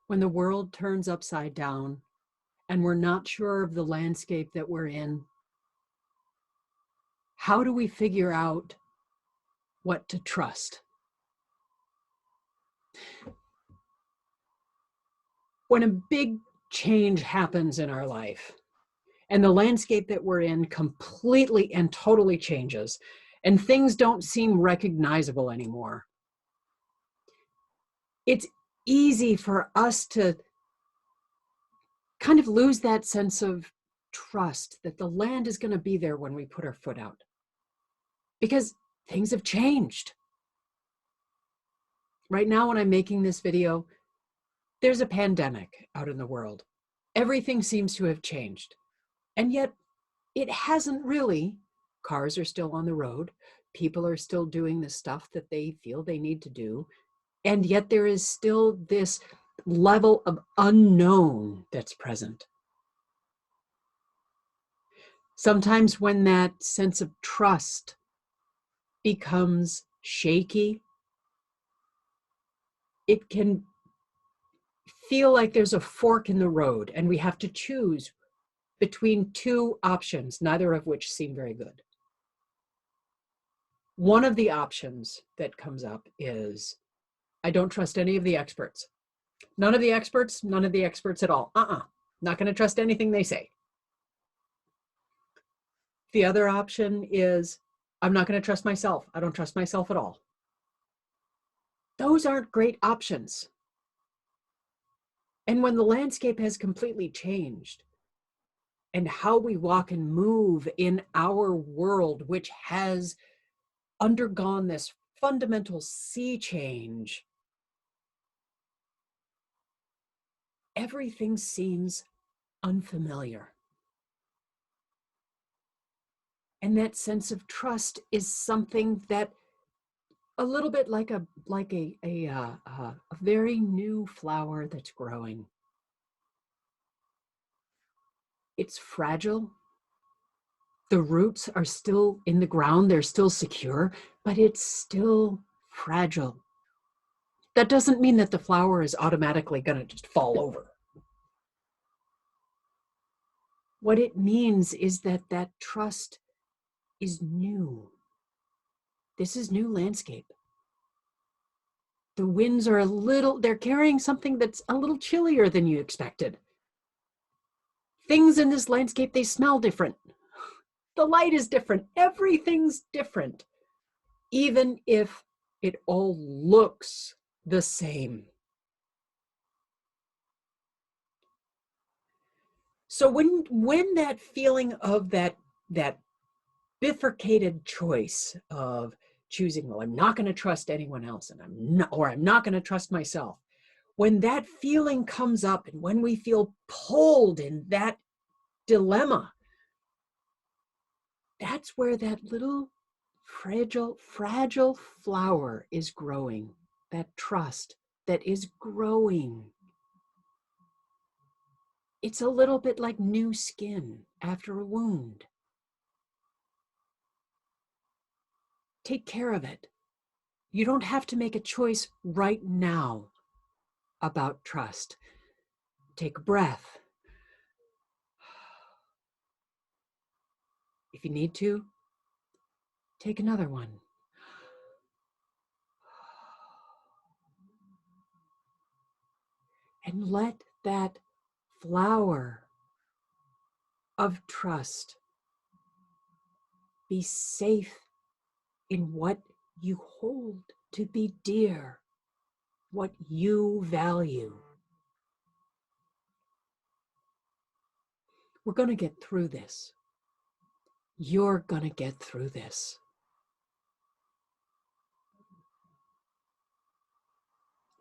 when the world turns upside down and we're not sure of the landscape that we're in, how do we figure out what to trust? When a big change happens in our life and the landscape that we're in completely and totally changes and things don't seem recognizable anymore, it's easy for us to kind of lose that sense of trust that the land is going to be there when we put our foot out, because things have changed. Right now, when I'm making this video, there's a pandemic out in the world. Everything seems to have changed, and yet it hasn't really. Cars are still on the road. People are still doing the stuff that they feel they need to do. And yet there is still this level of unknown that's present. Sometimes when that sense of trust becomes shaky, it can feel like there's a fork in the road and we have to choose between two options, neither of which seem very good. One of the options that comes up is, I don't trust any of the experts. None of the experts at all. Not going to trust anything they say. The other option is, I'm not going to trust myself. I don't trust myself at all. Those aren't great options. And when the landscape has completely changed, and how we walk and move in our world, which has undergone this fundamental sea change, everything seems unfamiliar. And that sense of trust is something that, a little bit like a very new flower that's growing. It's fragile. The roots are still in the ground, they're still secure, but it's still fragile. That doesn't mean that the flower is automatically going to just fall over. What it means is that that trust is new. This is new landscape. The winds are they're carrying something that's a little chillier than you expected. Things in this landscape, they smell different. The light is different. Everything's different, even if it all looks the same. So when that feeling of that bifurcated choice of choosing, well, I'm not going to trust anyone else, and I'm not going to trust myself, when that feeling comes up and when we feel pulled in that dilemma, that's where that little fragile flower is growing, that trust that is growing. It's a little bit like new skin after a wound. Take care of it. You don't have to make a choice right now about trust. Take a breath. If you need to, take another one. And let that flower of trust be safe in what you hold to be dear, what you value. We're going to get through this. You're going to get through this.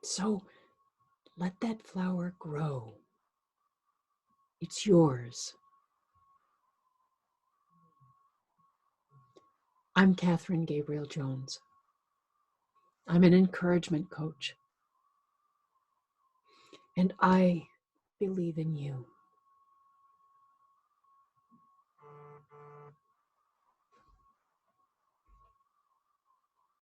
So let that flower grow. It's yours. I'm Catherine Gabriel-Jones. I'm an encouragement coach. And I believe in you.